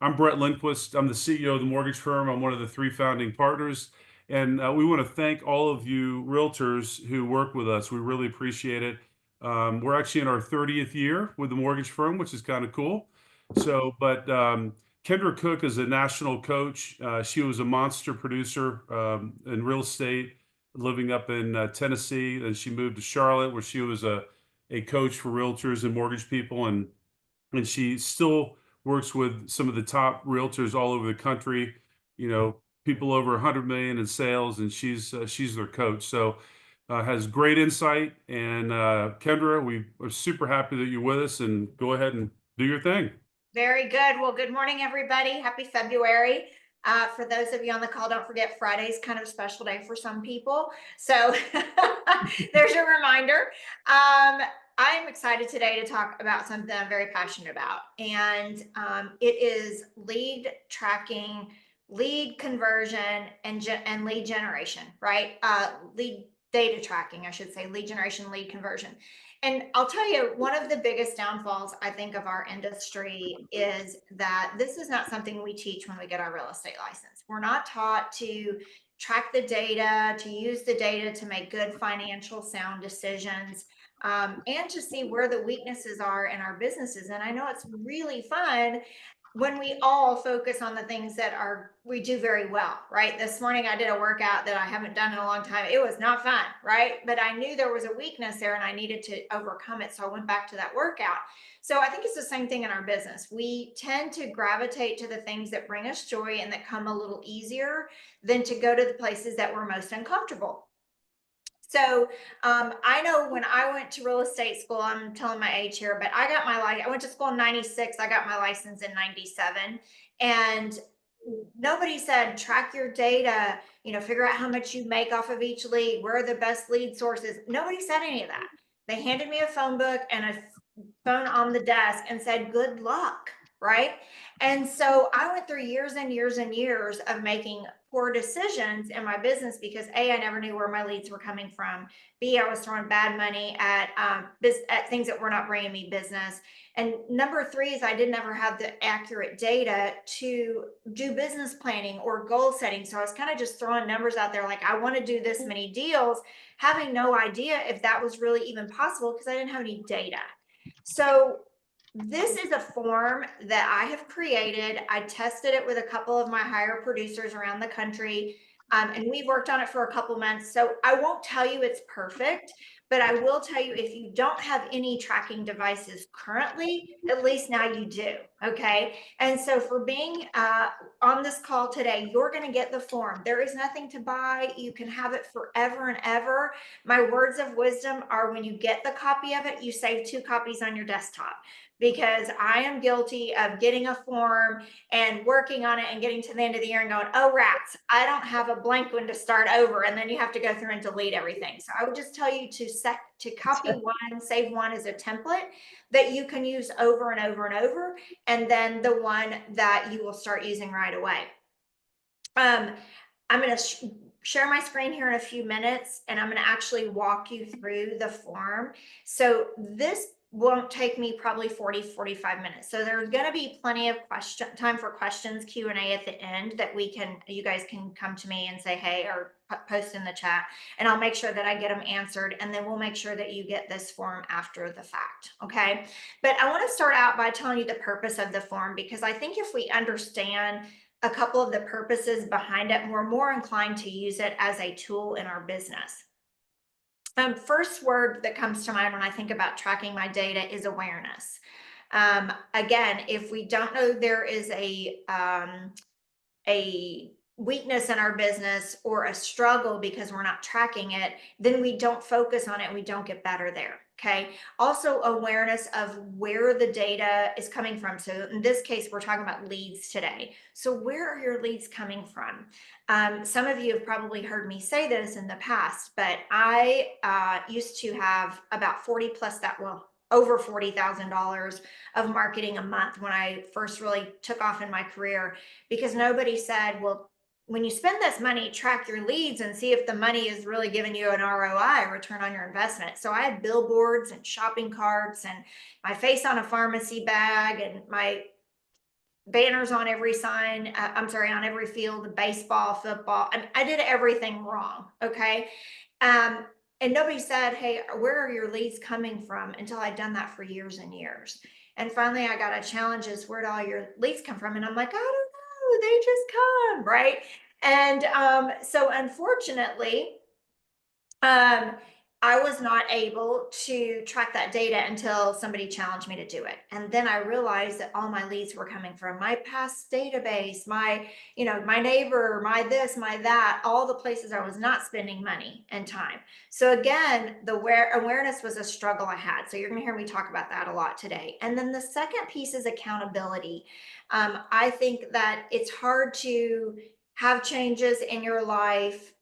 I'm Brett Lindquist. I'm the CEO of the mortgage firm. I'm one of the three founding partners. And we want to thank all of you realtors who work with us. We really appreciate it. We're actually in our 30th year with the mortgage firm, which is kind of cool. But Kendra Cook is a national coach. She was a monster producer in real estate, living up in Tennessee. Then she moved to Charlotte, where she was a coach for realtors and mortgage people. And she still works with some of the top realtors all over the country, people over 100 million in sales, and she's their coach. So has great insight. And Kendra, we are super happy that you're with us, and go ahead and do your thing. Very good. Well, good morning, everybody. Happy February. For those of you on the call, don't forget Friday's kind of a special day for some people. So there's your reminder. I'm excited today to talk about something I'm very passionate about, and it is lead tracking, lead conversion, and lead generation, right? Lead data tracking, I should say, lead generation, lead conversion. And I'll tell you, one of the biggest downfalls, I think, of our industry is that this is not something we teach when we get our real estate license. We're not taught to track the data, to use the data to make good financial sound decisions, and to see where the weaknesses are in our businesses. And I know it's really fun when we all focus on the things that are we do very well, right? This morning I did a workout that I haven't done in a long time. It was not fun, right? But I knew there was a weakness there and I needed to overcome it. So I went back to that workout. So I think it's the same thing in our business. We tend to gravitate to the things that bring us joy and that come a little easier than to go to the places that we're most uncomfortable. So I know when I went to real estate school, I'm telling my age here, but I went to school in 96. I got my license in 97. And nobody said track your data, figure out how much you make off of each lead, where are the best lead sources. Nobody said any of that. They handed me a phone book and a phone on the desk and said, good luck. Right. And so I went through years and years and years of making poor decisions in my business because A, I never knew where my leads were coming from. B, I was throwing bad money at things that were not bringing me business. And number three is I didn't ever have the accurate data to do business planning or goal setting. So I was kind of just throwing numbers out there like, I want to do this many deals, having no idea if that was really even possible because I didn't have any data. So this is a form that I have created. I tested it with a couple of my higher producers around the country, and we worked on it for a couple months. So I won't tell you it's perfect, but I will tell you if you don't have any tracking devices currently, at least now you do. Okay. And so for being on this call today, you're going to get the form. There is nothing to buy. You can have it forever and ever. My words of wisdom are when you get the copy of it, you save 2 copies on your desktop, because I am guilty of getting a form and working on it and getting to the end of the year and going, oh, rats, I don't have a blank one to start over. And then you have to go through and delete everything. So I would just tell you to copy one, save one as a template that you can use over and over and over. And then the one that you will start using right away. I'm going to share my screen here in a few minutes, and I'm going to actually walk you through the form. So this won't take me probably 45 minutes. So there's going to be plenty of time for questions, Q&A at the end that you guys can come to me and say, hey, or post in the chat, and I'll make sure that I get them answered. And then we'll make sure that you get this form after the fact. Okay. But I want to start out by telling you the purpose of the form, because I think if we understand a couple of the purposes behind it, we're more inclined to use it as a tool in our business. First word that comes to mind when I think about tracking my data is awareness. Again, if we don't know there is a weakness in our business or a struggle because we're not tracking it, then we don't focus on it and we don't get better there. Okay. Also, awareness of where the data is coming from. So in this case, we're talking about leads today. So where are your leads coming from? Some of you have probably heard me say this in the past, but I used to have about 40 plus over $40,000 of marketing a month when I first really took off in my career, because nobody said, well, when you spend this money, track your leads and see if the money is really giving you an ROI, return on your investment. So I had billboards and shopping carts and my face on a pharmacy bag and my banners on every sign. I'm sorry, on every field, baseball, football. I did everything wrong. Okay. Um, and nobody said, "Hey, where are your leads coming from?" until I'd done that for years and years. And finally, I got a challenge: is where do all your leads come from? And I'm like, I don't know. They just come, right? And so, unfortunately, um, I was not able to track that data until somebody challenged me to do it. And then I realized that all my leads were coming from my past database, my neighbor, my this, my that, all the places I was not spending money and time. So again, the awareness was a struggle I had. So you're going to hear me talk about that a lot today. And then the second piece is accountability. I think that it's hard to have changes in your life,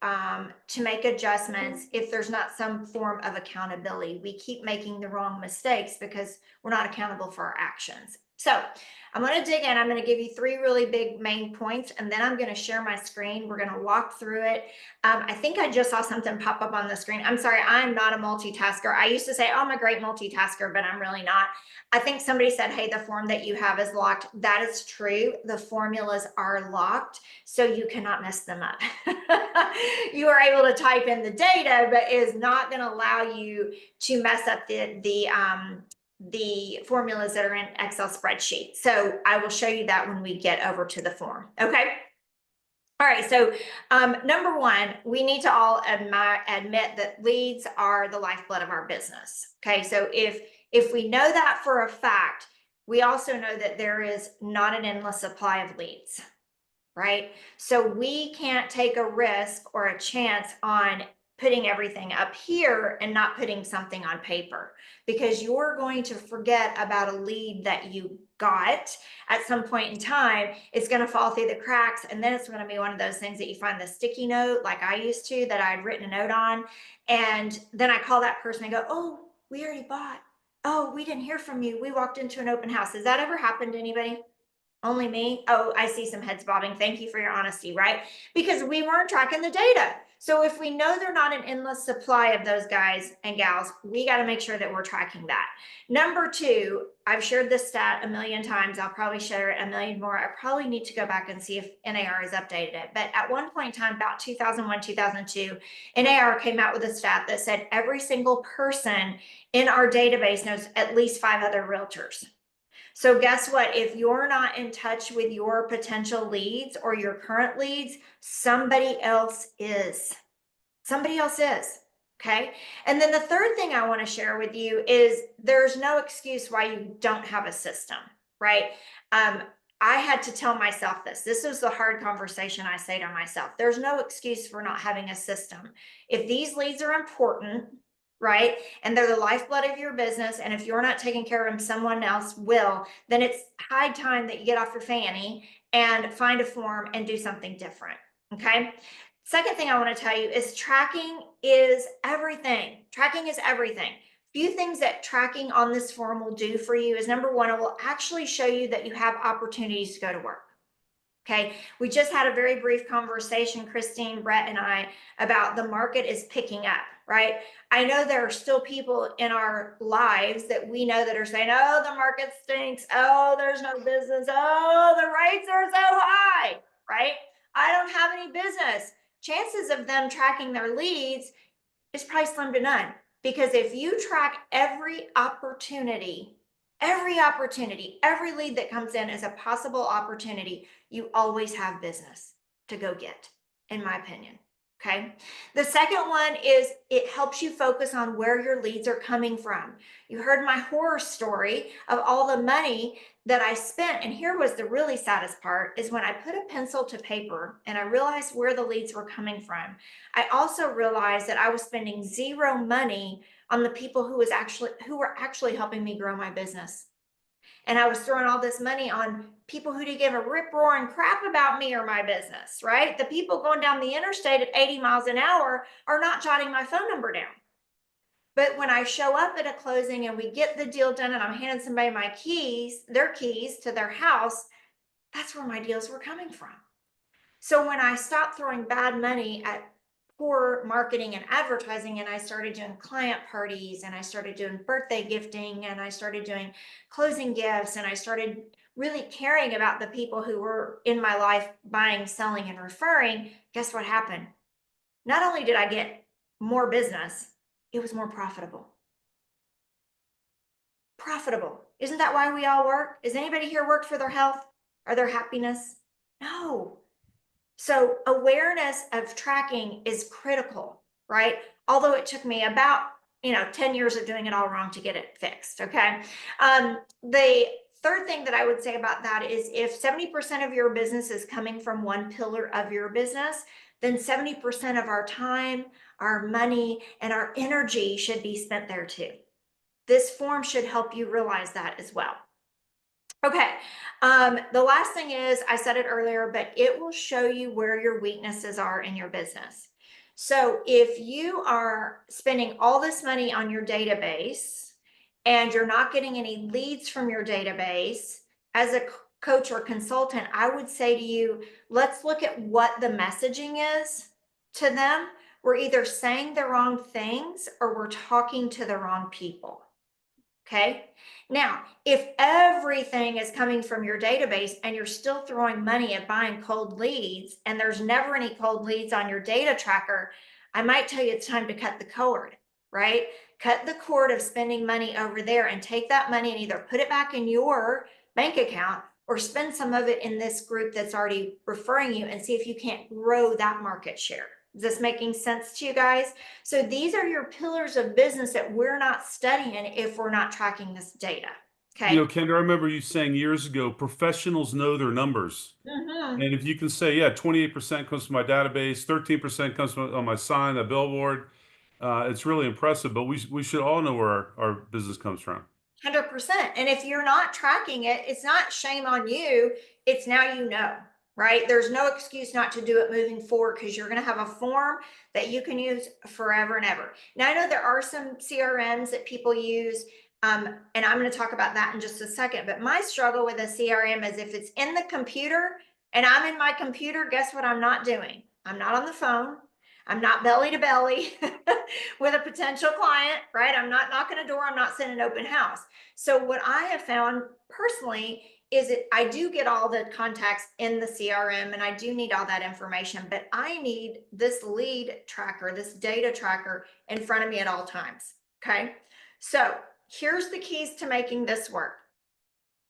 to make adjustments if there's not some form of accountability. We keep making the wrong mistakes because we're not accountable for our actions. So I'm going to dig in. I'm going to give you three really big main points, and then I'm going to share my screen. We're going to walk through it. I think I just saw something pop up on the screen. I'm sorry, I'm not a multitasker. I used to say, oh, I'm a great multitasker, but I'm really not. I think somebody said, hey, the form that you have is locked. That is true. The formulas are locked, so you cannot mess them up. You are able to type in the data, but it is not going to allow you to mess up the formulas that are in Excel spreadsheet. So I will show you that when we get over to the form. Okay. All right, so number one, we need to all admit that leads are the lifeblood of our business. Okay, so if we know that for a fact, we also know that there is not an endless supply of leads, right? So we can't take a risk or a chance on putting everything up here and not putting something on paper, because you're going to forget about a lead that you got at some point in time. It's going to fall through the cracks, and then it's going to be one of those things that you find the sticky note like I used to, that I'd written a note on, and then I call that person and go, oh, we already bought. Oh, we didn't hear from you, we walked into an open house. Has that ever happened to anybody? Only me? Oh, I see some heads bobbing. Thank you for your honesty, right? Because we weren't tracking the data. So if we know they're not an endless supply of those guys and gals, we got to make sure that we're tracking that. Number two, I've shared this stat a million times. I'll probably share it a million more. I probably need to go back and see if NAR has updated it. But at one point in time, about 2001, 2002, NAR came out with a stat that said every single person in our database knows at least 5 other realtors. So guess what? If you're not in touch with your potential leads or your current leads, somebody else is. Somebody else is. Okay. And then the third thing I want to share with you is there's no excuse why you don't have a system, right? Um, I had to tell myself this. This was the hard conversation I say to myself. There's no excuse for not having a system. If these leads are important, right, and they're the lifeblood of your business, and if you're not taking care of them, someone else will, then it's high time that you get off your fanny and find a form and do something different. Okay. Second thing I want to tell you is tracking is everything. Tracking is everything. Few things that tracking on this form will do for you is number one, it will actually show you that you have opportunities to go to work. Okay. We just had a very brief conversation, Christine, Brett, and I, about the market is picking up, right? I know there are still people in our lives that we know that are saying, oh, the market stinks. Oh, there's no business. Oh, the rates are so high, right? I don't have any business. Chances of them tracking their leads is probably slim to none. Because if you track every opportunity, every lead that comes in is a possible opportunity, you always have business to go get, in my opinion. Okay. The second one is it helps you focus on where your leads are coming from. You heard my horror story of all the money that I spent. And here was the really saddest part is when I put a pencil to paper and I realized where the leads were coming from. I also realized that I was spending zero money on the people who were actually helping me grow my business. And I was throwing all this money on people who didn't give a rip roaring crap about me or my business, right? The people going down the interstate at 80 miles an hour are not jotting my phone number down. But when I show up at a closing and we get the deal done and I'm handing somebody their keys to their house, that's where my deals were coming from. So when I stopped throwing bad money at poor marketing and advertising, and I started doing client parties, and I started doing birthday gifting, and I started doing closing gifts, and I started really caring about the people who were in my life buying, selling, and referring, guess what happened? Not only did I get more business, it was more profitable. Profitable. Isn't that why we all work? Is anybody here work for their health or their happiness? No. So awareness of tracking is critical, right? Although it took me about 10 years of doing it all wrong to get it fixed. Okay. The third thing that I would say about that is if 70% of your business is coming from one pillar of your business, then 70% of our time, our money, and our energy should be spent there too. This form should help you realize that as well. Okay. The last thing is, I said it earlier, but it will show you where your weaknesses are in your business. So if you are spending all this money on your database and you're not getting any leads from your database, as a coach or consultant, I would say to you, let's look at what the messaging is to them. We're either saying the wrong things or we're talking to the wrong people. Okay. Now, if everything is coming from your database and you're still throwing money at buying cold leads and there's never any cold leads on your data tracker, I might tell you it's time to cut the cord, right? Cut the cord of spending money over there and take that money and either put it back in your bank account or spend some of it in this group that's already referring you and see if you can't grow that market share. Is this making sense to you guys? So these are your pillars of business that we're not studying if we're not tracking this data. Okay. Kendra, I remember you saying years ago, professionals know their numbers. Mm-hmm. And if you can say, yeah, 28% comes from my database, 13% comes from on my sign, a billboard, it's really impressive. But we should all know where our business comes from. 100%. And if you're not tracking it, it's not shame on you. It's now you know, right? There's no excuse not to do it moving forward because you're going to have a form that you can use forever and ever. Now, I know there are some CRMs that people use, and I'm going to talk about that in just a second. But my struggle with a CRM is if it's in the computer and I'm in my computer, guess what I'm not doing? I'm not on the phone. I'm not belly to belly with a potential client, right? I'm not knocking a door. I'm not sending an open house. So what I have found personally is that I do get all the contacts in the CRM and I do need all that information, but I need this lead tracker, this data tracker in front of me at all times. Okay. So here's the keys to making this work.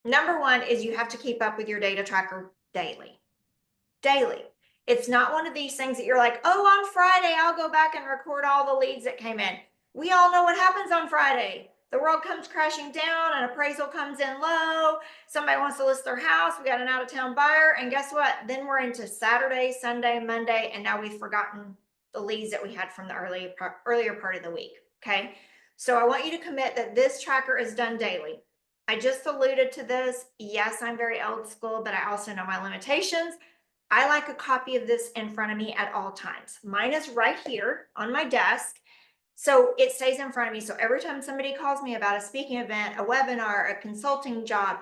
Number one is you have to keep up with your data tracker daily. Daily. It's not one of these things that you're like, oh, on Friday, I'll go back and record all the leads that came in. We all know what happens on Friday. The world comes crashing down, an appraisal comes in low, somebody wants to list their house, we got an out of town buyer, and guess what? Then we're into Saturday, Sunday, Monday, and now we've forgotten the leads that we had from the earlier part of the week. Okay. So I want you to commit that this tracker is done daily. I just alluded to this. Yes, I'm very old school, but I also know my limitations. I like a copy of this in front of me at all times. Mine is right here on my desk. So it stays in front of me. So every time somebody calls me about a speaking event, a webinar, a consulting job,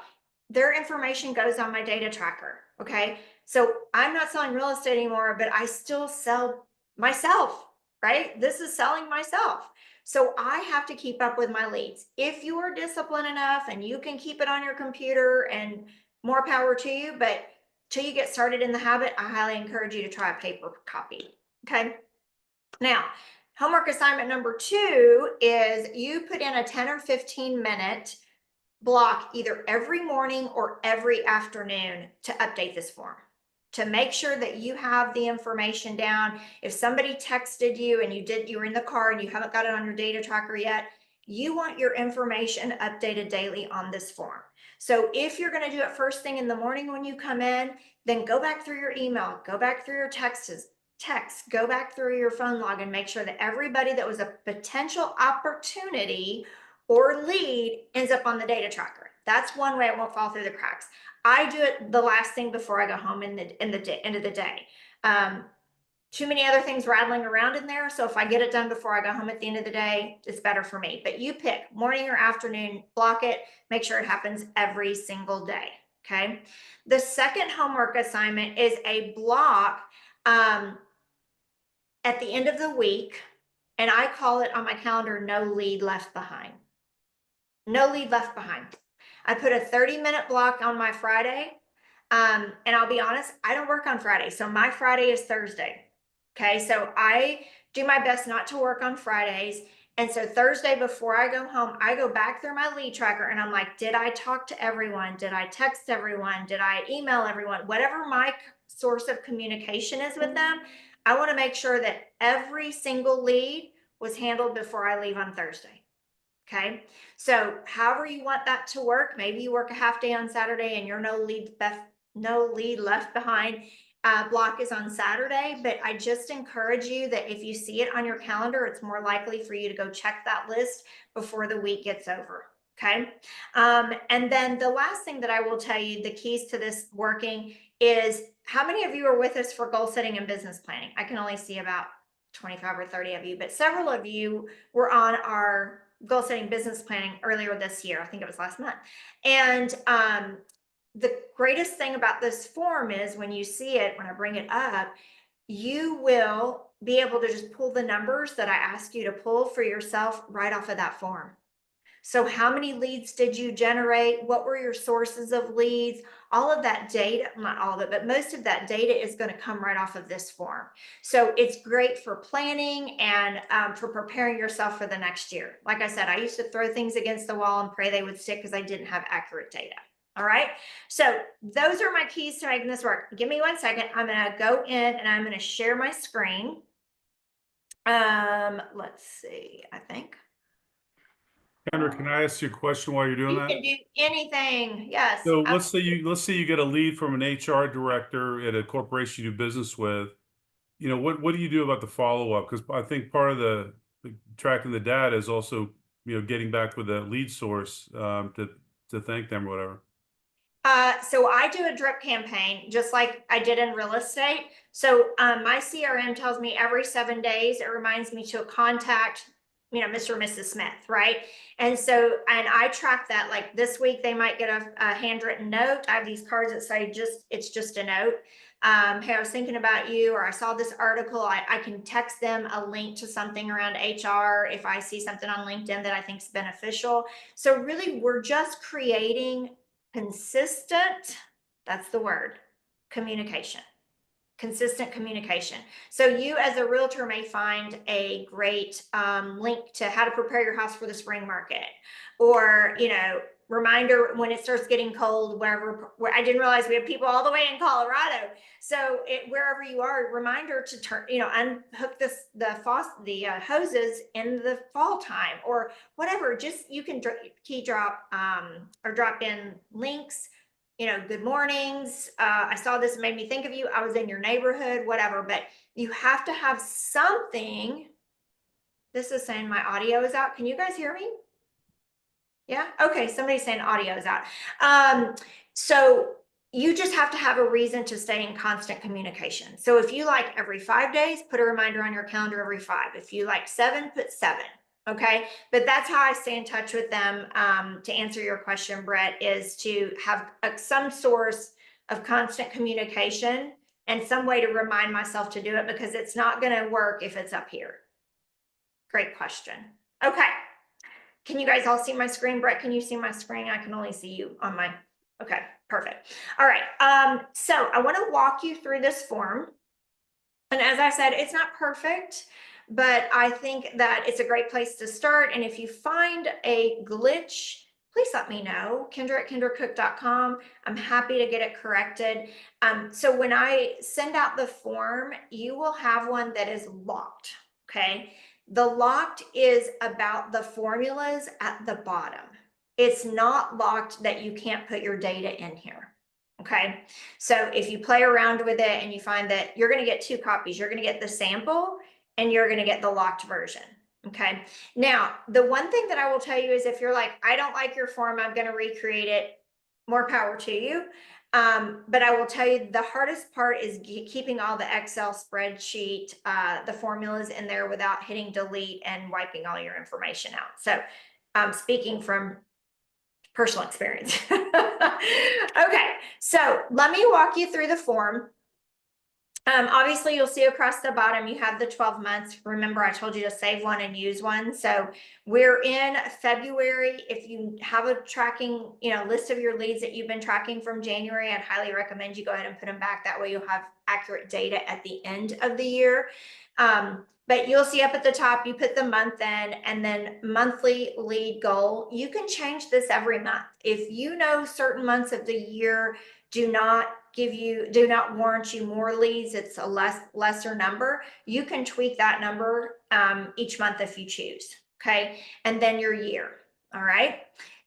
their information goes on my data tracker. Okay. So I'm not selling real estate anymore, but I still sell myself, right? This is selling myself. So I have to keep up with my leads. If you are disciplined enough and you can keep it on your computer, and more power to you, but till you get started in the habit, I highly encourage you to try a paper copy. Okay. Now, homework assignment number 2 is you put in a 10 or 15-minute block either every morning or every afternoon to update this form, to make sure that you have the information down. If somebody texted you and you were in the car and you haven't got it on your data tracker yet, you want your information updated daily on this form. So if you're going to do it first thing in the morning when you come in, then go back through your email, go back through your texts, go back through your phone log and make sure that everybody that was a potential opportunity or lead ends up on the data tracker. That's one way it won't fall through the cracks. I do it the last thing before I go home in the end of the day. Too many other things rattling around in there. So if I get it done before I go home at the end of the day, it's better for me. But you pick morning or afternoon, block it, make sure it happens every single day. Okay. The second homework assignment is a block at the end of the week, and I call it on my calendar, no lead left behind. No lead left behind. I put a 30-minute block on my Friday. And I'll be honest, I don't work on Friday. So my Friday is Thursday. Okay. So I do my best not to work on Fridays. And so Thursday, before I go home, I go back through my lead tracker and I'm like, did I talk to everyone? Did I text everyone? Did I email everyone? Whatever my source of communication is with them, I want to make sure that every single lead was handled before I leave on Thursday. Okay. So however you want that to work, maybe you work a half day on Saturday and you're no lead left behind. Block is on Saturday, but I just encourage you that if you see it on your calendar, it's more likely for you to go check that list before the week gets over. Okay. And then the last thing that I will tell you, the keys to this working is how many of you are with us for goal setting and business planning? I can only see about 25 or 30 of you, but several of you were on our goal setting business planning earlier this year. I think it was last month. And the greatest thing about this form is when you see it, when I bring it up, you will be able to just pull the numbers that I ask you to pull for yourself right off of that form. So how many leads did you generate? What were your sources of leads? All of that data, not all of it, but most of that data is going to come right off of this form. So it's great for planning and for preparing yourself for the next year. Like I said, I used to throw things against the wall and pray they would stick because I didn't have accurate data. All right. So those are my keys to making this work. Give me 1 second. I'm going to go in and I'm going to share my screen. Let's see, I think. Kendra, can I ask you a question while you're doing You that? can do anything. Yes, So absolutely. let's say you get a lead from an HR director at a corporation you do business with. What do you do about the follow-up? Because I think part of the tracking the data is also, getting back with a lead source to thank them or whatever. So I do a drip campaign just like I did in real estate. So my CRM tells me every 7 days, it reminds me to contact, Mr. or Mrs. Smith, right? And so, and I track that. Like this week, they might get a handwritten note. I have these cards that say it's just a note. Hey, I was thinking about you, or I saw this article. I can text them a link to something around HR if I see something on LinkedIn that I think is beneficial. So really, we're just creating consistent, that's the word, communication. Consistent communication. So you as a realtor may find a great link to how to prepare your house for the spring market, or reminder when it starts getting cold, where I didn't realize we have people all the way in Colorado. So wherever you are, reminder to turn, unhook the hoses in the fall time or whatever. Just you can key drop or drop in links. Good mornings. I saw this, made me think of you. I was in your neighborhood, whatever, but you have to have something. This is saying my audio is out. Can you guys hear me? Yeah. Okay. Somebody's saying audio is out. So you just have to have a reason to stay in constant communication. So if you like every 5 days, put a reminder on your calendar every 5. If you like 7, put 7. Okay. But that's how I stay in touch with them. To answer your question, Brett, is to have some source of constant communication and some way to remind myself to do it, because it's not going to work if it's up here. Great question. Okay. Can you guys all see my screen? Brett, can you see my screen? I can only see you on my, okay, perfect. All right, so I wanna walk you through this form. And as I said, it's not perfect, but I think that it's a great place to start. And if you find a glitch, please let me know. Kendra@kendracook.com. I'm happy to get it corrected. So when I send out the form, you will have one that is locked, okay? The locked is about the formulas at the bottom. It's not locked that you can't put your data in here. Okay. So if you play around with it and you find that you're going to get 2 copies, you're going to get the sample and you're going to get the locked version. Okay. Now, the one thing that I will tell you is if you're like, I don't like your form, I'm going to recreate it, more power to you. But I will tell you the hardest part is keeping all the Excel spreadsheet, the formulas in there without hitting delete and wiping all your information out. So speaking from personal experience. Okay, so let me walk you through the form. Obviously, you'll see across the bottom, you have the 12 months. Remember, I told you to save one and use one. So we're in February. If you have a tracking, list of your leads that you've been tracking from January, I'd highly recommend you go ahead and put them back. That way you'll have accurate data at the end of the year. But you'll see up at the top, you put the month in, and then monthly lead goal. You can change this every month. If you know certain months of the year do not warrant you more leads, it's a lesser number, you can tweak that number each month if you choose. Okay. And then your year. All right.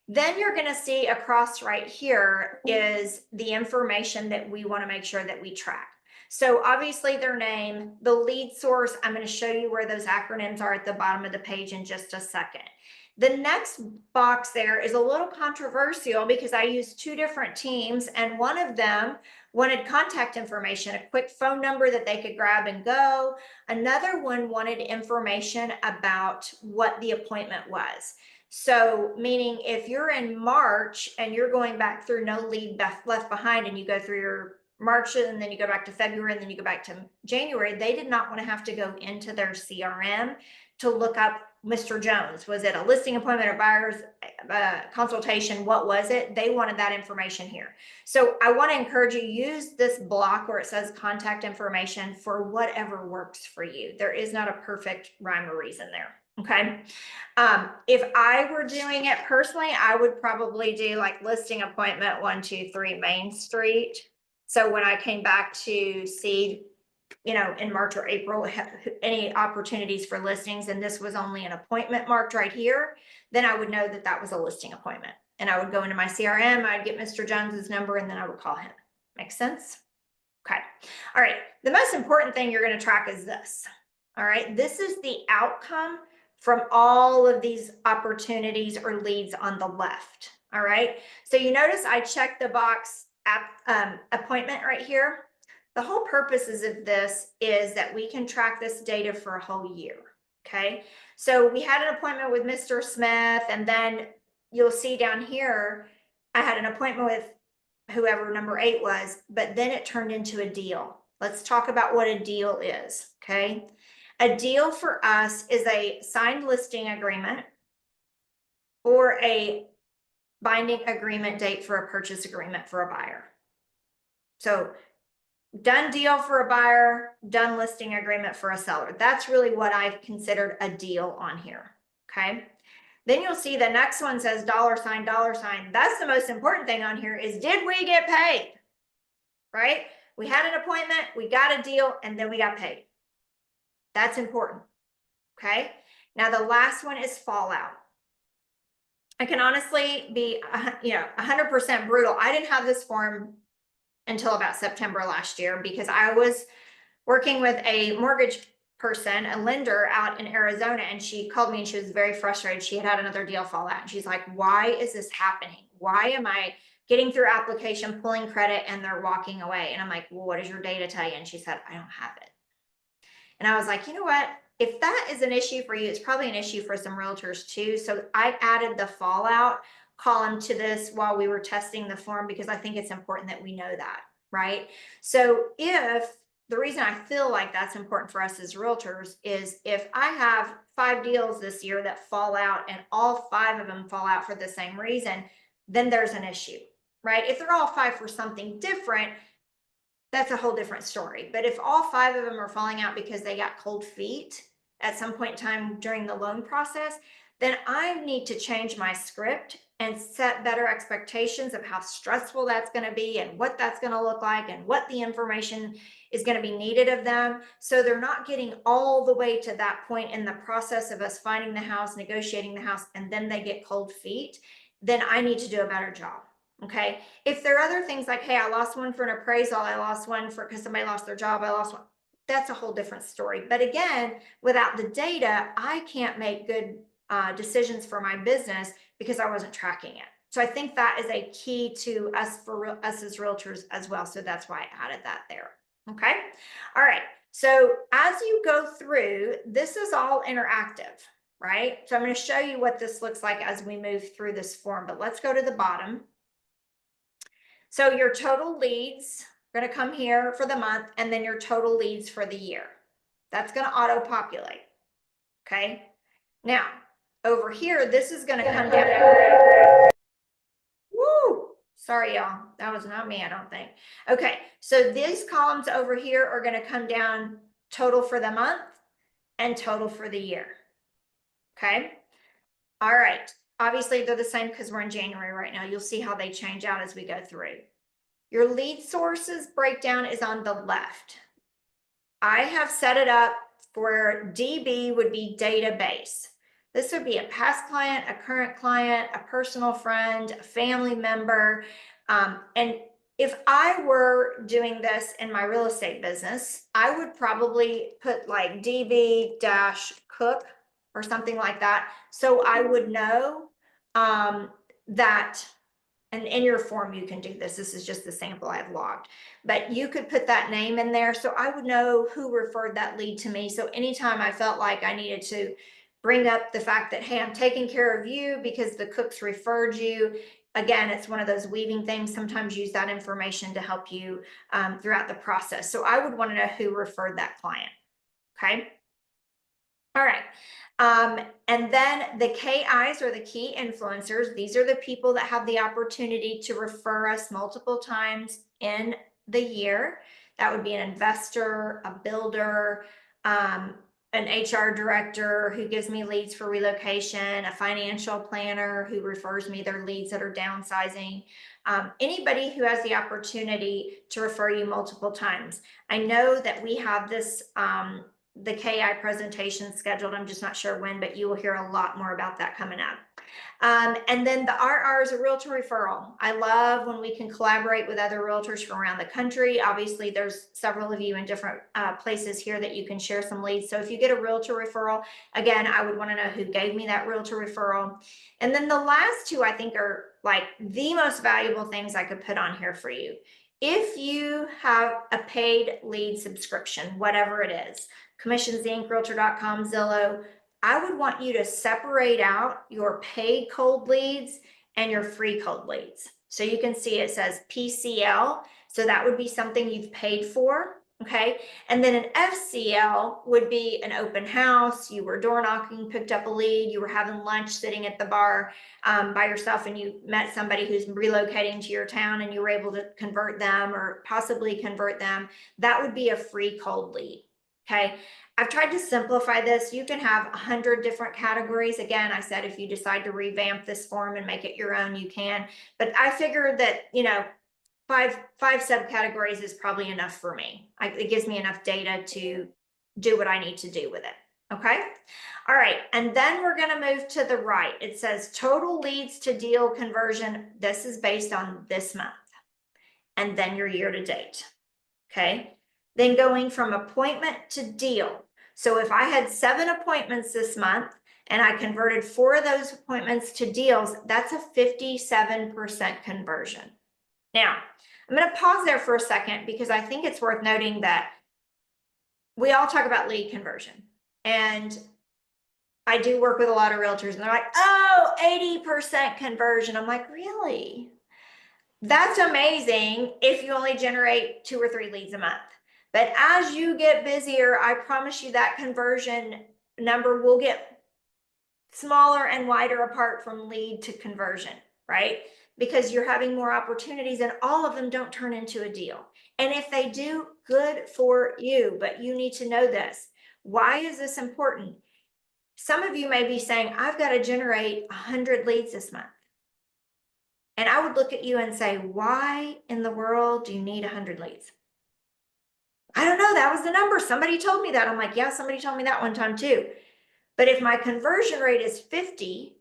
Then you're going to see across right here is the information that we want to make sure that we track. So obviously their name, the lead source, I'm going to show you where those acronyms are at the bottom of the page in just a second. The next box there is a little controversial because I used two different teams, and one of them wanted contact information, a quick phone number that they could grab and go. Another one wanted information about what the appointment was. So, meaning if you're in March and you're going back through no lead left behind, and you go through your March and then you go back to February and then you go back to January, they did not want to have to go into their CRM to look up Mr. Jones. Was it a listing appointment or buyer's consultation? What was it? They wanted that information here. So I want to encourage you, use this block where it says contact information for whatever works for you. There is not a perfect rhyme or reason there. Okay. If I were doing it personally, I would probably do like listing appointment 123 Main Street. So when I came back to see, in March or April, any opportunities for listings, and this was only an appointment marked right here, then I would know that that was a listing appointment. And I would go into my CRM, I'd get Mr. Jones's number, and then I would call him. Make sense? Okay. All right. The most important thing you're going to track is this. All right. This is the outcome from all of these opportunities or leads on the left. All right. So you notice I checked the box appointment right here. The whole purposes of this is that we can track this data for a whole year. Okay. So we had an appointment with Mr. Smith, and then you'll see down here, I had an appointment with whoever number 8 was, but then it turned into a deal. Let's talk about what a deal is. Okay. A deal for us is a signed listing agreement or a binding agreement date for a purchase agreement for a buyer. So done deal for a buyer, done listing agreement for a seller. That's really what I've considered a deal on here. Okay. Then you'll see the next one says dollar sign, dollar sign. That's the most important thing on here is, did we get paid? Right? We had an appointment, we got a deal, and then we got paid. That's important. Okay. Now the last one is fallout. I can honestly be, 100% brutal. I didn't have this form until about September last year because I was working with a mortgage person, a lender out in Arizona, and she called me and she was very frustrated. She had another deal fall out, and she's like, why is this happening? Why am I getting through application, pulling credit, and they're walking away? And I'm like, well, what does your data tell you? And she said, I don't have it. And I was like, you know what? If that is an issue for you, it's probably an issue for some realtors too. So I added the fallout column to this while we were testing the form because I think it's important that we know that, right? So if the reason I feel like that's important for us as realtors is if I have 5 deals this year that fall out and all 5 of them fall out for the same reason, then there's an issue, right? If they're all 5 for something different, that's a whole different story. But if all 5 of them are falling out because they got cold feet at some point in time during the loan process, then I need to change my script and set better expectations of how stressful that's going to be and what that's going to look like and what the information is going to be needed of them. So they're not getting all the way to that point in the process of us finding the house, negotiating the house, and then they get cold feet. Then I need to do a better job. Okay. If there are other things like, hey, I lost one for an appraisal, I lost one for because somebody lost their job, I lost one. That's a whole different story. But again, without the data, I can't make good decisions for my business because I wasn't tracking it. So I think that is a key to us us as realtors as well. So that's why I added that there. Okay. All right. So as you go through, this is all interactive, right? So I'm going to show you what this looks like as we move through this form, but let's go to the bottom. So your total leads, are going to come here for the month, and then your total leads for the year. That's going to auto populate. Okay. Now, over here, this is going to come down. Woo! Sorry, y'all. That was not me, I don't think. Okay, so these columns over here are going to come down total for the month and total for the year. Okay. All right. Obviously, they're the same because we're in January right now. You'll see how they change out as we go through. Your lead sources breakdown is on the left. I have set it up for DB would be database. This would be a past client, a current client, a personal friend, a family member. And if I were doing this in my real estate business, I would probably put like DB dash cook or something like that. So I would know that, and in your form, you can do this. This is just the sample I've logged, but you could put that name in there. So I would know who referred that lead to me. So anytime I felt like I needed to bring up the fact that, hey, I'm taking care of you because the cooks referred you. Again, it's one of those weaving things. Sometimes use that information to help you throughout the process. So I would want to know who referred that client. Okay. All right. And then the KIs are the key influencers. These are the people that have the opportunity to refer us multiple times in the year. That would be an investor, a builder, an HR director who gives me leads for relocation, a financial planner who refers me their leads that are downsizing. Anybody who has the opportunity to refer you multiple times. I know that we have this the KI presentation scheduled. I'm just not sure when, but you will hear a lot more about that coming up. And then the RR is a realtor referral. I love when we can collaborate with other realtors from around the country. Obviously, there's several of you in different places here that you can share some leads. So if you get a realtor referral, again, I would want to know who gave me that realtor referral. And then the last two, I think, are like the most valuable things I could put on here for you. If you have a paid lead subscription, whatever it is, Commissions Inc., Realtor.com, Zillow, I would want you to separate out your paid cold leads and your free cold leads. So you can see it says PCL. So that would be something you've paid for. Okay. And then an FCL would be an open house. You were door knocking, picked up a lead, you were having lunch sitting at the bar by yourself, and you met somebody who's relocating to your town and you were able to convert them or possibly convert them. That would be a free cold lead. Okay. I've tried to simplify this. You can have 100 different categories. Again, I said, if you decide to revamp this form and make it your own, you can, but I figured that, five subcategories is probably enough for me. It gives me enough data to do what I need to do with it. Okay. All right. And then we're going to move to the right. It says total leads to deal conversion. This is based on this month and then your year to date. Okay. Then going from appointment to deal. So if I had 7 appointments this month and I converted 4 of those appointments to deals, that's a 57% conversion. Now, I'm going to pause there for a second because I think it's worth noting that we all talk about lead conversion. And I do work with a lot of realtors and they're like, oh, 80% conversion. I'm like, really? That's amazing if you only generate 2 or 3 leads a month. But as you get busier, I promise you that conversion number will get smaller and wider apart from lead to conversion, right? Because you're having more opportunities and all of them don't turn into a deal. And if they do, good for you, but you need to know this. Why is this important? Some of you may be saying, I've got to generate 100 leads this month. And I would look at you and say, why in the world do you need 100 leads? I don't know. That was the number. Somebody told me that. I'm like, yeah, somebody told me that one time too. But if my conversion rate is 50%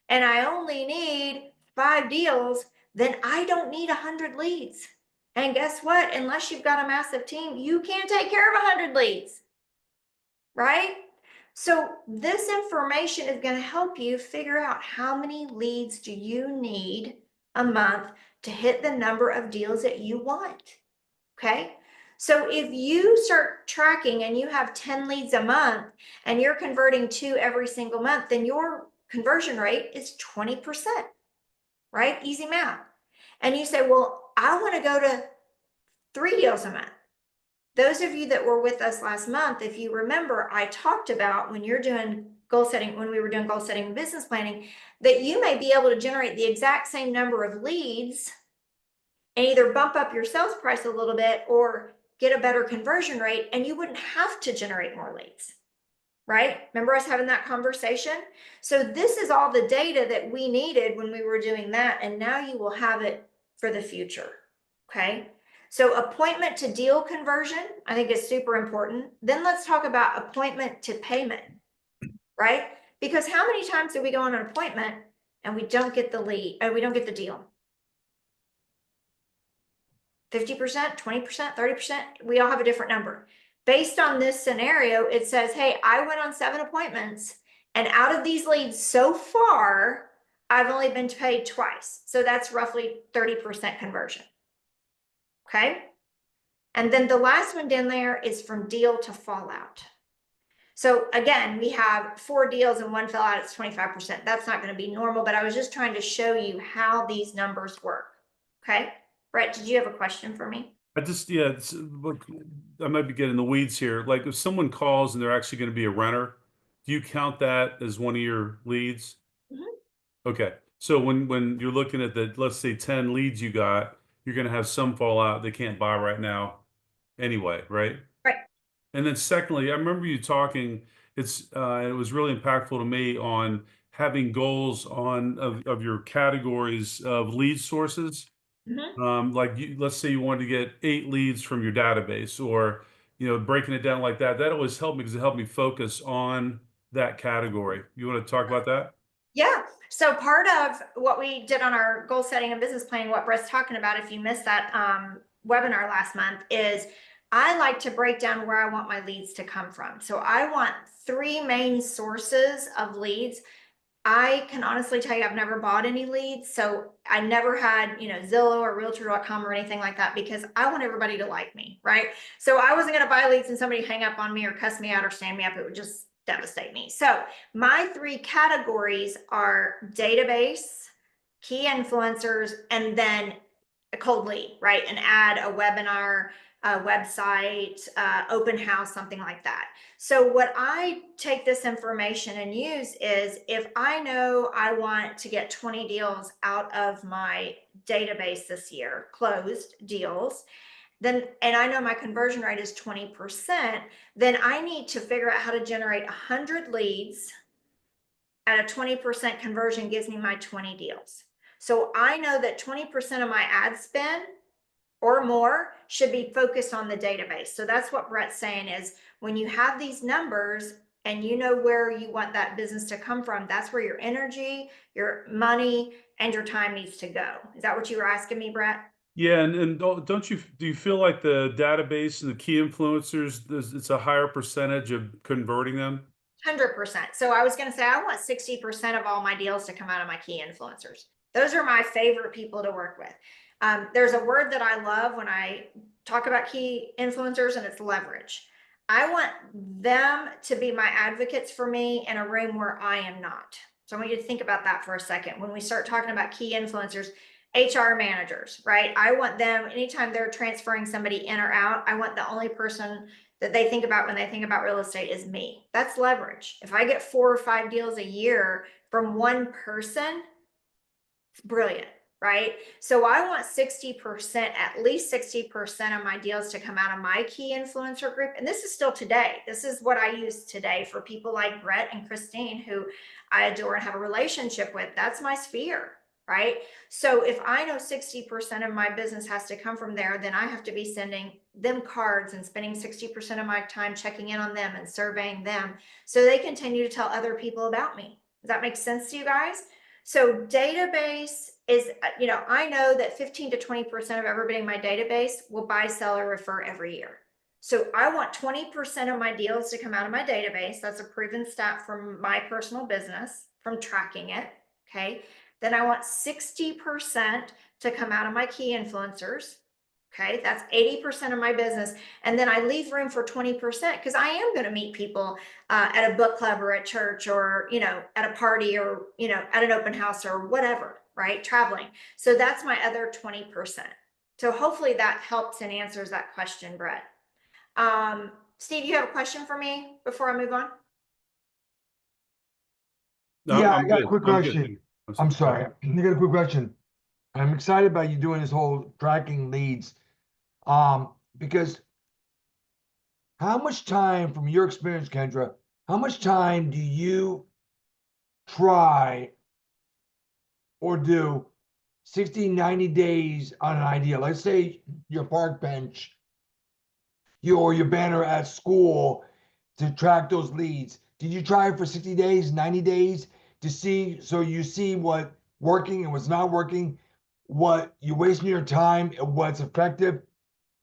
and I only need 5 deals, then I don't need 100 leads. And guess what? Unless you've got a massive team, you can't take care of 100 leads, right? So this information is going to help you figure out how many leads do you need a month to hit the number of deals that you want. Okay. So if you start tracking and you have 10 leads a month and you're converting 2 every single month, then your conversion rate is 20%, right? Easy math. And you say, well, I want to go to deals a month. Those of you that were with us last month, if you remember, I talked about when you're doing goal setting, when we were doing goal setting and business planning, that you may be able to generate the exact same number of leads and either bump up your sales price a little bit or get a better conversion rate, and you wouldn't have to generate more leads. Right? Remember us having that conversation? So this is all the data that we needed when we were doing that, and now you will have it for the future. Okay? So appointment to deal conversion, I think is super important. Then let's talk about appointment to payment, right? Because how many times do we go on an appointment and we don't get the lead, and we don't get the deal? 50%, 20%, 30%, we all have a different number. Based on this scenario, it says, hey, I went on 7 appointments, and out of these leads so far, I've only been paid twice. So that's roughly 30% conversion. Okay. And then the last one down there is from deal to fallout. So again, we have 4 deals and 1 fell out, it's 25%. That's not going to be normal, but I was just trying to show you how these numbers work. Okay. Brett, did you have a question for me? I just, yeah, look, I might be getting the weeds here. Like if someone calls and they're actually going to be a renter, do you count that as one of your leads? Mhm. Okay. So when you're looking at the, let's say 10 leads you got, you're going to have some fall out they can't buy right now anyway, right? Right. And then secondly, I remember you talking, it was really impactful to me on having goals of your categories of lead sources. Mhm. Like let's say you wanted to get 8 leads from your database, or breaking it down like that. That always helped me because it helped me focus on that category. You want to talk about that? Yeah. So part of what we did on our goal setting and business planning, what Brett's talking about, if you missed that webinar last month, is I like to break down where I want my leads to come from. So I want 3 main sources of leads. I can honestly tell you, I've never bought any leads. So I never had, Zillow or Realtor.com or anything like that, because I want everybody to like me, right? So I wasn't going to buy leads and somebody hang up on me or cuss me out or stand me up. It would just devastate me. So my 3 categories are database, key influencers, and then a cold lead, right? An ad, a webinar, a website, open house, something like that. So what I take this information and use is, if I know I want to get 20 deals out of my database this year, closed deals, then, and I know my conversion rate is 20%, then I need to figure out how to generate 100 leads at a 20% conversion gives me my 20 deals. So I know that 20% of my ad spend or more should be focused on the database. So that's what Brett's saying is, when you have these numbers and you know where you want that business to come from, that's where your energy, your money, and your time needs to go. Is that what you were asking me, Brett? Yeah, and don't you do you feel like the database and the key influencers, it's a higher percentage of converting them? 100%. So I was going to say, I want 60% of all my deals to come out of my key influencers. Those are my favorite people to work with. There's a word that I love when I talk about key influencers, and it's leverage. I want them to be my advocates for me in a room where I am not. So I want you to think about that for a second. When we start talking about key influencers, HR managers, right? I want them, anytime they're transferring somebody in or out, I want the only person that they think about when they think about real estate is me. That's leverage. If I get 4 or 5 deals a year from one person, it's brilliant, right? So I want 60%, at least 60% of my deals to come out of my key influencer group. And this is still today. This is what I use today for people like Brett and Christine, who I adore and have a relationship with. That's my sphere, right? So if I know 60% of my business has to come from there, then I have to be sending them cards and spending 60% of my time checking in on them and surveying them so they continue to tell other people about me. Does that make sense to you guys? So database is, I know that 15 to 20% of everybody in my database will buy, sell, or refer every year. So I want 20% of my deals to come out of my database. That's a proven stat from my personal business from tracking it. Okay. Then I want 60% to come out of my key influencers. Okay, that's 80% of my business. And then I leave room for 20% because I am going to meet people at a book club or at church or, at a party or, at an open house or whatever, right? Traveling. So that's my other 20%. So hopefully that helps and answers that question, Brett. Steve, you have a question for me before I move on? No, Yeah, I I'm got a good. quick I'm good. question. Go I'm ahead. sorry. I got a quick question. I'm excited about you doing this whole tracking leads. Because how much time, from your experience, Kendra, how much time do you try or do 60, 90 days on an idea? Let's say your park bench, your banner at school to track those leads. Did you try for 60 days, 90 days to see so you see what working and what's not working, what you're wasting your time, and what's effective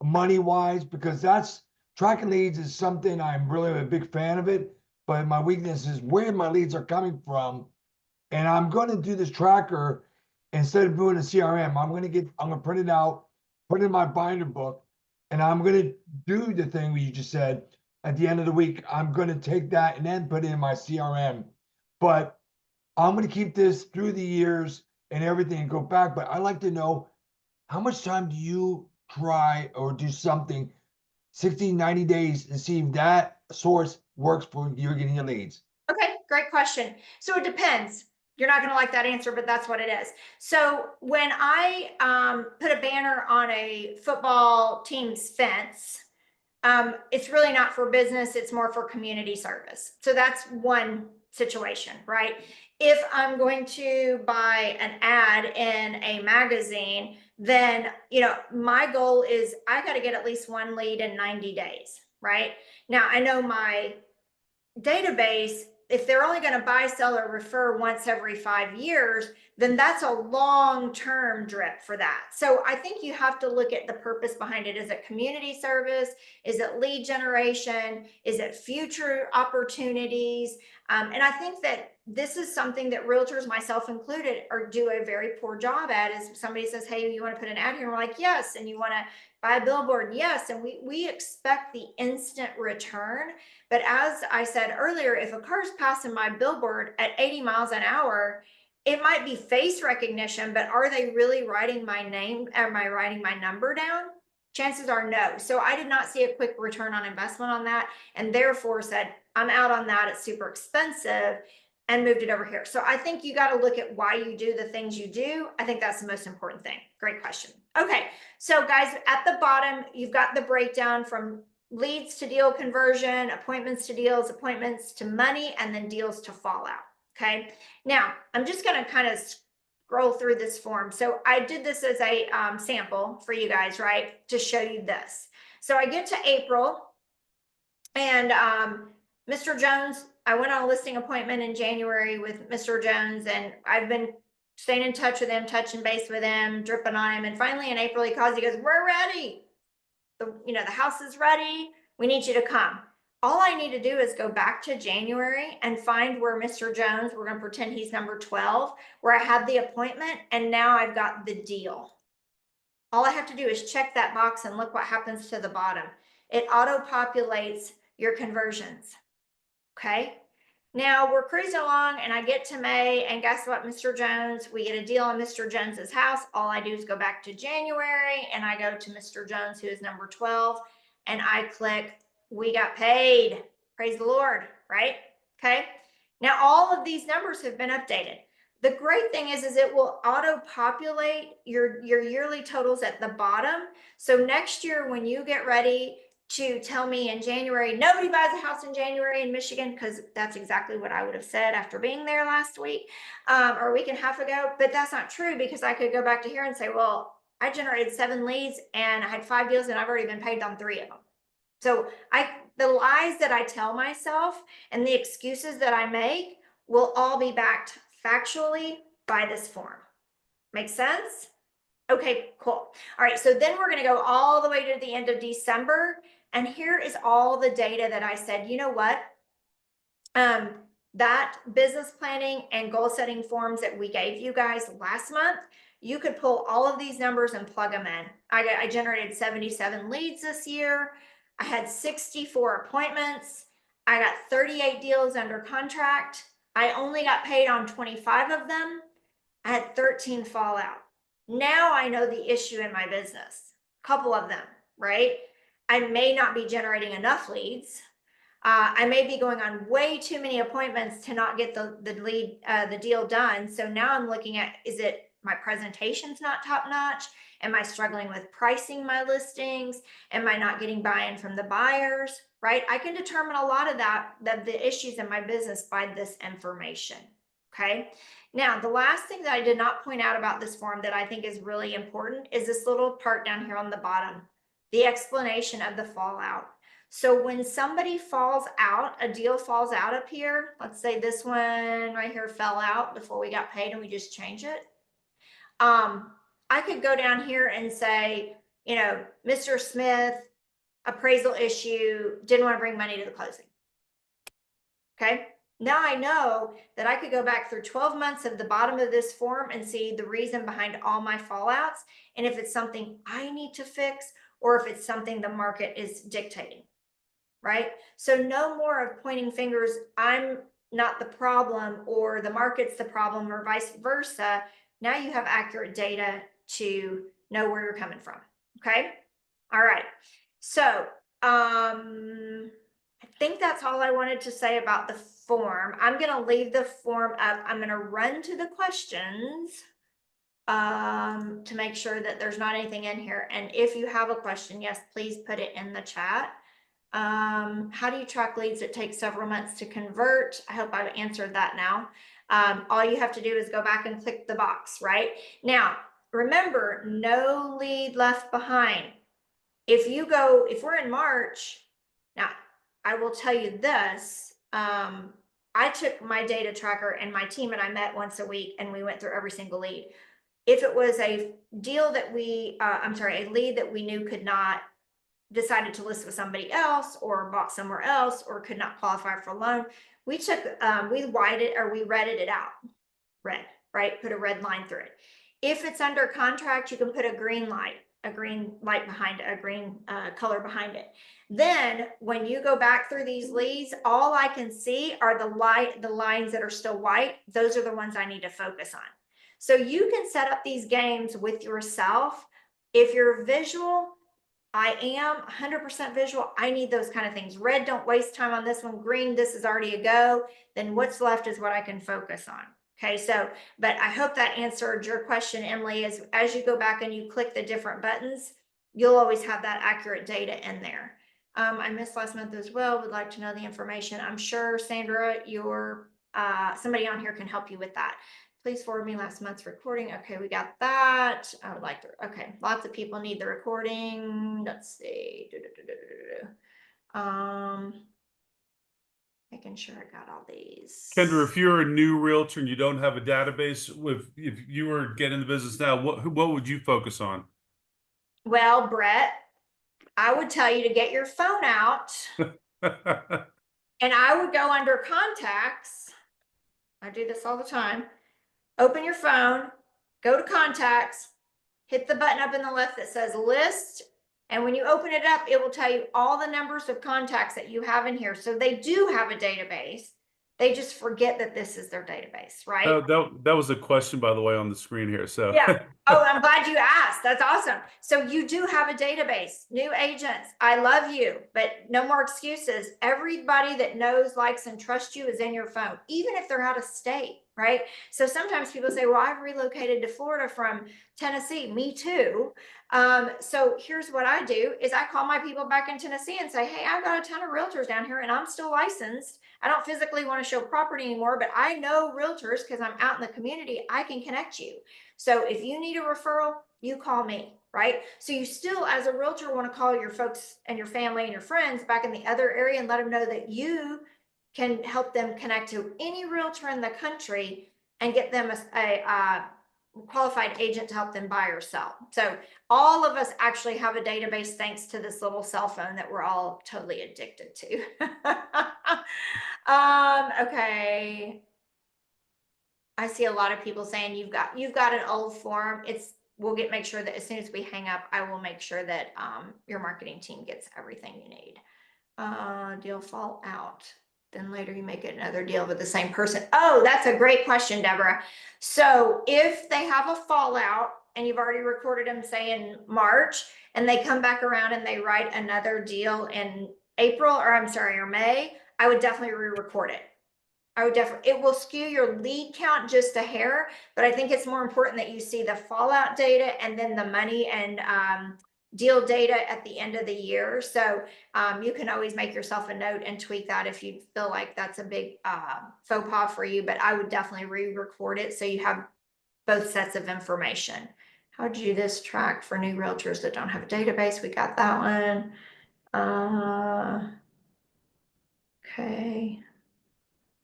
money wise? Because that's tracking leads is something I'm really a big fan of it. But my weakness is where my leads are coming from. And I'm going to do this tracker instead of doing a CRM. I'm going to print it out, put it in my binder book, and I'm going to do the thing you just said at the end of the week. I'm going to take that and then put it in my CRM. But I'm going to keep this through the years and everything and go back. But I like to know, how much time do you try or do something 60, 90 days to see if that source works for you getting your leads? Okay, great question. So it depends. You're not going to like that answer, but that's what it is. So when I put a banner on a football team's fence, it's really not for business, it's more for community service. So that's one situation, right? If I'm going to buy an ad in a magazine, then my goal is I got to get at least one lead in 90 days, right? Now I know my database, if they're only going to buy, sell, or refer once every 5 years, then that's a long-term drip for that. So I think you have to look at the purpose behind it. Is it community service? Is it lead generation? Is it future opportunities? And I think that this is something that realtors, myself included, are do a very poor job at. Is somebody says, hey, you want to put an ad here? And we're like, yes. And you want to buy a billboard? Yes. And we expect the instant return. But as I said earlier, if a car's passing my billboard at 80 miles an hour, it might be face recognition, but are they really writing my name? Am I writing my number down? Chances are no. So I did not see a quick return on investment on that, and therefore said, I'm out on that. It's super expensive, and moved it over here. So I think you got to look at why you do the things you do. I think that's the most important thing. Great question. Okay. So guys, at the bottom, you've got the breakdown from leads to deal conversion, appointments to deals, appointments to money, and then deals to fallout. Okay. Now I'm just going to kind of scroll through this form. So I did this as a sample for you guys, right? To show you this. So I get to April, and Mr. Jones, I went on a listing appointment in January with Mr. Jones, and I've been staying in touch with him, touching base with him, dripping on him. And finally in April, he calls, he goes, we're ready. The house is ready. We need you to come. All I need to do is go back to January and find where Mr. Jones, we're going to pretend he's number 12, where I had the appointment, and now I've got the deal. All I have to do is check that box and look what happens to the bottom. It auto-populates your conversions. Okay. Now we're cruising along, and I get to May, and guess what, Mr. Jones? We get a deal on Mr. Jones's house. All I do is go back to January, and I go to Mr. Jones, who is number 12, and I click, we got paid. Praise the Lord, right? Okay. Now all of these numbers have been updated. The great thing is it will auto-populate your yearly totals at the bottom. So next year, when you get ready to tell me in January, nobody buys a house in January in Michigan, because that's exactly what I would have said after being there last week or a week and a half ago. But that's not true, because I could go back to here and say, well, I generated 7 leads and I had 5 deals and I've already been paid on 3 of them. So the lies that I tell myself and the excuses that I make will all be backed factually by this form. Make sense? Okay, cool. All right, so then we're going to go all the way to the end of December. And here is all the data that I said, you know what? That business planning and goal setting forms that we gave you guys last month, you could pull all of these numbers and plug them in. I generated 77 leads this year. I had 64 appointments. I got 38 deals under contract. I only got paid on 25 of them. I had 13 fallout. Now I know the issue in my business, a couple of them, right? I may not be generating enough leads. I may be going on way too many appointments to not get the deal done. So now I'm looking at, is it my presentation's not top notch? Am I struggling with pricing my listings? Am I not getting buy-in from the buyers? Right? I can determine a lot of the issues in my business by this information. Okay. Now, the last thing that I did not point out about this form that I think is really important is this little part down here on the bottom, the explanation of the fallout. So when somebody falls out, a deal falls out up here, let's say this one right here fell out before we got paid and we just change it. I could go down here and say, you know, Mr. Smith, appraisal issue, didn't want to bring money to the closing. Okay. Now I know that I could go back through 12 months of the bottom of this form and see the reason behind all my fallouts. And if it's something I need to fix, or if it's something the market is dictating. Right? So no more of pointing fingers, I'm not the problem, or the market's the problem, or vice versa. Now you have accurate data to know where you're coming from. Okay. All right. So, I think that's all I wanted to say about the form. I'm going to leave the form up. I'm going to run to the questions to make sure that there's not anything in here. And if you have a question, yes, please put it in the chat. How do you track leads that take several months to convert? I hope I've answered that now. All you have to do is go back and click the box, right? Now, remember, no lead left behind. If we're in March, now I will tell you this, I took my data tracker and my team and I met once a week and we went through every single lead. If it was a deal that a lead that we knew could not, decided to list with somebody else or bought somewhere else or could not qualify for a loan, we read it out, put a red line through it. If it's under contract, you can put a green light behind a green color behind it. Then when you go back through these leads, all I can see are the lines that are still white. Those are the ones I need to focus on. So you can set up these games with yourself. If you're visual, I am 100% visual. I need those kind of things. Red, don't waste time on this one. Green, this is already a go. Then what's left is what I can focus on. Okay, so, but I hope that answered your question, Emily. As you go back and you click the different buttons, you'll always have that accurate data in there. I missed last month as well. Would like to know the information. I'm sure, Sandra, somebody on here can help you with that. Please forward me last month's recording. Okay, we got that. I would like to, okay, lots of people need the recording. Let's see. Making sure I got all these. Kendra, if you're a new realtor and you don't have a database, if you were getting the business now, what would you focus on? Well, Brett, I would tell you to get your phone out and I would go under contacts. I do this all the time. Open your phone, go to contacts, hit the button up in the left that says list. And when you open it up, it will tell you all the numbers of contacts that you have in here. So they do have a database. They just forget that this is their database, right? That was a question, by the way, on the screen here. So yeah. Oh, I'm glad you asked. That's awesome. So you do have a database. New agents, I love you, but no more excuses. Everybody that knows, likes, and trusts you is in your phone, even if they're out of state, right? So sometimes people say, well, I've relocated to Florida from Tennessee. Me too. So here's what I do is I call my people back in Tennessee and say, hey, I've got a ton of realtors down here and I'm still licensed. I don't physically want to show property anymore, but I know realtors because I'm out in the community. I can connect you. So if you need a referral, you call me, right? So you still, as a realtor, want to call your folks and your family and your friends back in the other area and let them know that you can help them connect to any realtor in the country and get them a qualified agent to help them buy or sell. So all of us actually have a database thanks to this little cell phone that we're all totally addicted to. Okay. I see a lot of people saying you've got an old form. We'll make sure that as soon as we hang up, I will make sure that your marketing team gets everything you need. Deal fall out. Then later you make it another deal with the same person. Oh, that's a great question, Deborah. So if they have a fallout, and you've already recorded them, say in March, and they come back around and they write another deal in April, or I'm sorry, or May, I would definitely re-record it. I would definitely, it will skew your lead count just a hair, but I think it's more important that you see the fallout data and then the money and deal data at the end of the year. So you can always make yourself a note and tweak that if you feel like that's a big faux pas for you, but I would definitely re-record it so you have both sets of information. How to do this track for new realtors that don't have a database? We got that one. Okay.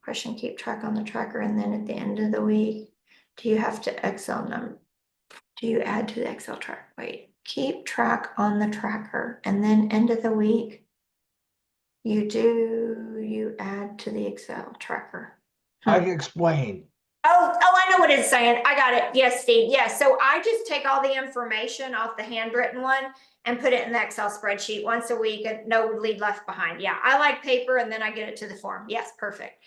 Question, keep track on the tracker, and then at the end of the week, do you have to Excel number? Do you add to the Excel track? Wait, keep track on the tracker, and then end of the week, you add to the Excel tracker. I can explain. Oh, I know what it's saying. I got it. Yes, Steve. Yes. So I just take all the information off the handwritten one and put it in the Excel spreadsheet once a week and no lead left behind. Yeah, I like paper and then I get it to the form. Yes, perfect.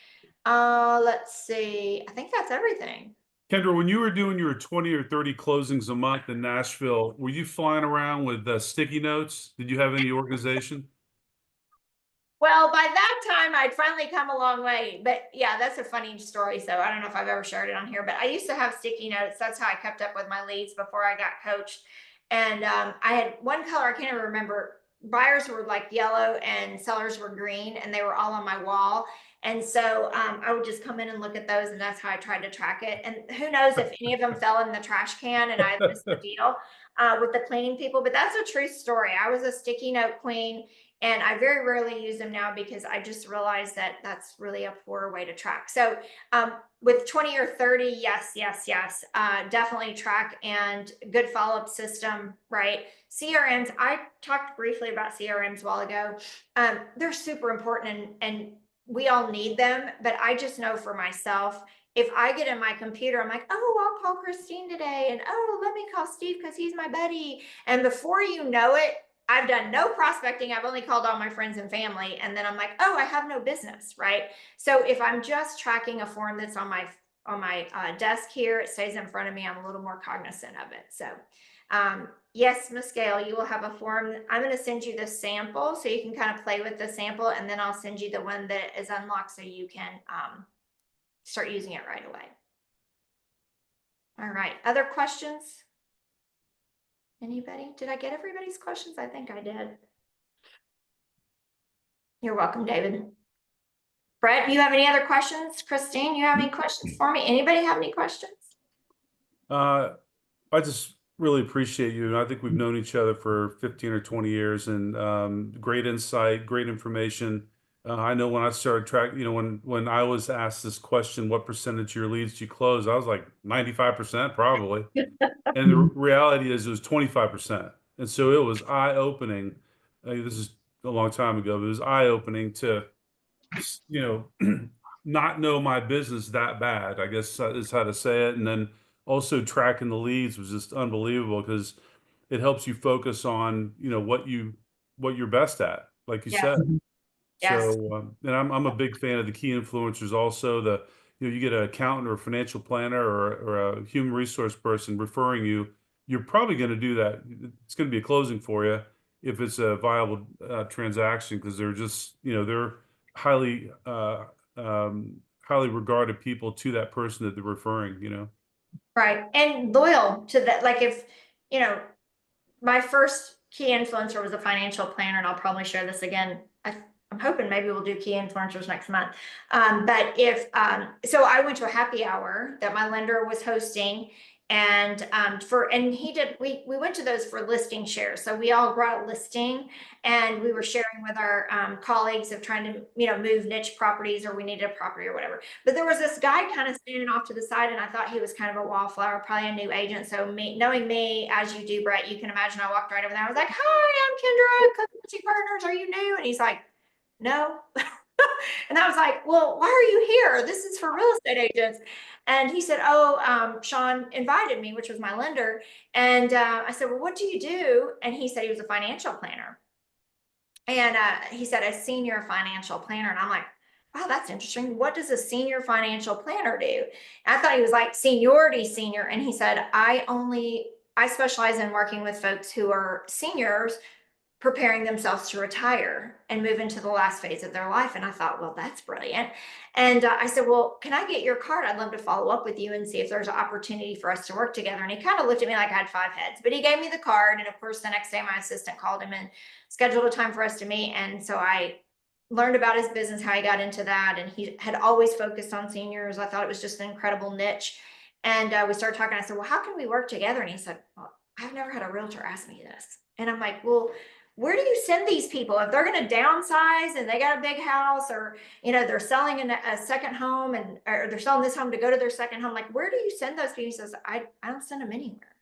Let's see. I think that's everything. Kendra, when you were doing your 20 or 30 closings a month in Nashville, were you flying around with sticky notes? Did you have any organization? Well, by that time, I'd finally come a long way. But yeah, that's a funny story. So I don't know if I've ever shared it on here, but I used to have sticky notes. That's how I kept up with my leads before I got coached. And I had one color, I can't even remember. Buyers were like yellow and sellers were green, and they were all on my wall. And so I would just come in and look at those, and that's how I tried to track it. And who knows if any of them fell in the trash can and I missed the deal with the cleaning people. But that's a true story. I was a sticky note queen. And I very rarely use them now because I just realized that that's really a poor way to track. So with 20 or 30, yes, definitely track and good follow-up system, right? CRMs, I talked briefly about CRMs a while ago. They're super important and we all need them, but I just know for myself, if I get in my computer, I'm like, oh, I'll call Christine today. And oh, let me call Steve because he's my buddy. And before you know it, I've done no prospecting. I've only called all my friends and family. And then I'm like, oh, I have no business, right? So if I'm just tracking a form that's on my desk here, it stays in front of me, I'm a little more cognizant of it. So yes, Miss Gail, you will have a form. I'm going to send you the sample so you can kind of play with the sample. And then I'll send you the one that is unlocked so you can start using it right away. All right. Other questions? Anybody? Did I get everybody's questions? I think I did. You're welcome, David. Brett, you have any other questions? Christine, you have any questions for me? Anybody have any questions? I just really appreciate you. And I think we've known each other for 15 or 20 years and great insight, great information. I know when I started tracking, when I was asked this question, what percentage of your leads do you close? I was like 95% probably. And the reality is it was 25%. And so it was eye-opening. This is a long time ago, but it was eye-opening to, not know my business that bad, I guess is how to say it. And then also tracking the leads was just unbelievable because it helps you focus on, what you're best at, like you Yes. said. Yes. So, and I'm a big fan of the key influencers also. You get an accountant or a financial planner or a human resource person referring you, you're probably going to do that. It's going to be a closing for you if it's a viable transaction because they're just, they're highly, highly regarded people to that person that they're referring. Right. And loyal to that. Like if, my first key influencer was a financial planner, and I'll probably share this again. I'm hoping maybe we'll do key influencers next month. But if, so I went to a happy hour that my lender was hosting and we went to those for listing shares. So we all brought a listing and we were sharing with our colleagues of trying to, move niche properties or we needed a property or whatever. But there was this guy kind of standing off to the side and I thought he was kind of a wallflower, probably a new agent. So knowing me as you do, Brett, you can imagine I walked right over there. I was like, hi, I'm Kendra, Coaching Partners. Are you new? And he's like, no. And I was like, well, why are you here? This is for real estate agents. And he said, oh, Sean invited me, which was my lender. And I said, well, what do you do? And he said he was a financial planner. And he said, a senior financial planner. And I'm like, wow, that's interesting. What does a senior financial planner do? And I thought he was like seniority senior. And he said, I only I specialize in working with folks who are seniors preparing themselves to retire and move into the last phase of their life. And I thought, well, that's brilliant. And I said, well, can I get your card? I'd love to follow up with you and see if there's an opportunity for us to work together. And he kind of looked at me like I had 5 heads, but he gave me the card. And of course, the next day, my assistant called him and scheduled a time for us to meet. And so I learned about his business, how he got into that. And he had always focused on seniors. I thought it was just an incredible niche. And we started talking. I said, well, how can we work together? And he said, well, I've never had a realtor ask me this. And I'm like, well, where do you send these people if they're going to downsize and they got a big house, or they're selling a second home, and or they're selling this home to go to their second home? Like, where do you send those people? He says, I don't send them anywhere.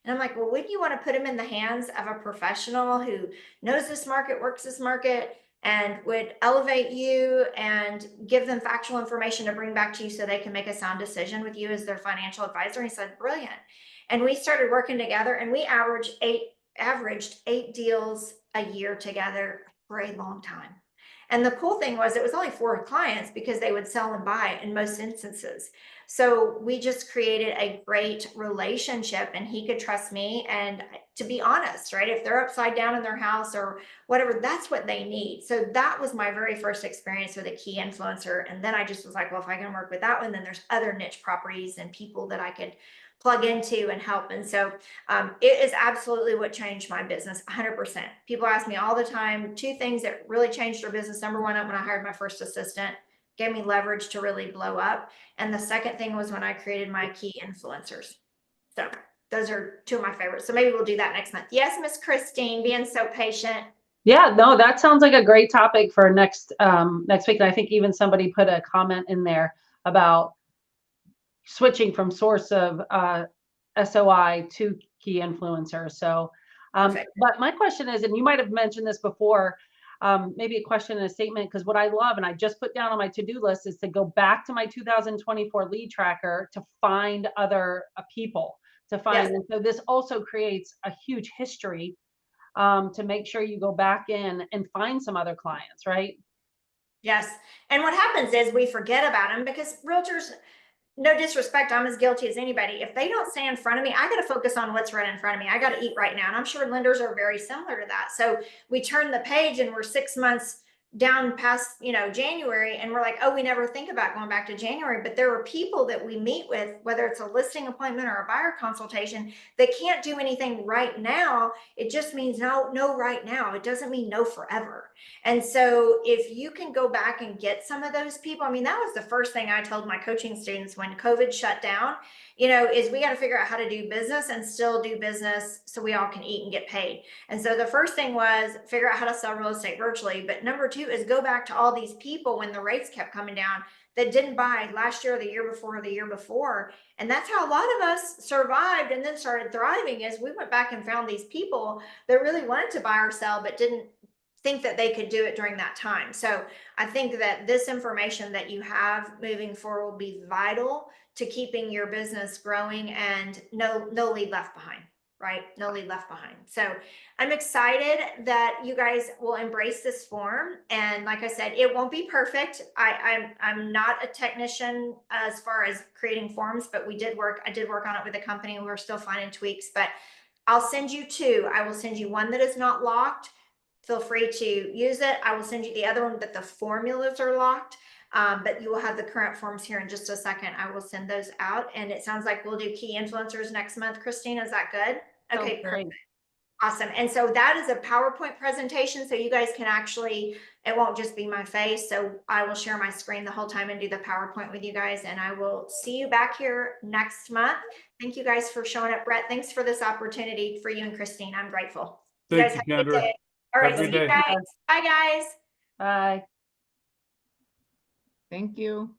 And I'm like, well, wouldn't you want to put them in the hands of a professional who knows this market, works this market, and would elevate you and give them factual information to bring back to you so they can make a sound decision with you as their financial advisor? And he said, brilliant. And we started working together, and we averaged 8 deals a year together for a long time. And the cool thing was, it was only 4 clients because they would sell and buy in most instances. So we just created a great relationship, and he could trust me. And to be honest, right, if they're upside down in their house or whatever, that's what they need. So that was my very first experience with a key influencer. And then I just was like, well, if I can work with that one, then there's other niche properties and people that I could plug into and help. And so it is absolutely what changed my business 100%. People ask me all the time, 2 things that really changed their business. Number one, when I hired my first assistant, gave me leverage to really blow up. And the second thing was when I created my key influencers. So those are 2 of my favorites. So maybe we'll do that next month. Yes, Miss Christine, being so patient. Yeah, no, that sounds like a great topic for next week. And I think even somebody put a comment in there about switching from source of SOI to key influencer. So, but my question is, and you might have mentioned this before, maybe a question and a statement, because what I love, and I just put down on my to-do list, is to go back to my 2024 lead tracker to find other people to find. Yes. And so this also creates a huge history to make sure you go back in and find some other clients, right? Yes. And what happens is we forget about them because realtors, no disrespect, I'm as guilty as anybody. If they don't stay in front of me, I got to focus on what's right in front of me. I got to eat right now. And I'm sure lenders are very similar to that. So we turn the page and we're 6 months down past, January, and we're like, oh, we never think about going back to January. But there are people that we meet with, whether it's a listing appointment or a buyer consultation, that can't do anything right now. It just means no right now. It doesn't mean no forever. And so if you can go back and get some of those people, I mean, that was the first thing I told my coaching students when COVID shut down, is we got to figure out how to do business and still do business so we all can eat and get paid. And so the first thing was figure out how to sell real estate virtually. But number 2 is go back to all these people when the rates kept coming down that didn't buy last year or the year before or the year before. And that's how a lot of us survived and then started thriving, is we went back and found these people that really wanted to buy or sell, but didn't think that they could do it during that time. So I think that this information that you have moving forward will be vital to keeping your business growing, and no lead left behind, right? No lead left behind. So I'm excited that you guys will embrace this form. And like I said, it won't be perfect. I'm not a technician as far as creating forms, but I did work on it with a company, and we're still finding tweaks. But I'll send you 2. I will send you one that is not locked. Feel free to use it. I will send you the other one, but the formulas are locked. But you will have the current forms here in just a second. I will send those out. And it sounds like we'll do key influencers next month. Christine, is that good? Okay, perfect. Awesome. And so that is a PowerPoint presentation. So you guys can actually, it won't just be my face. So I will share my screen the whole time and do the PowerPoint with you guys. And I will see you back here next month. Thank you guys for showing up. Brett, thanks for this opportunity for you and Christine. I'm grateful. Thank you, Have a good Kendra. day. All right, Have a good see you day. guys. Bye, guys. Bye. Thank you.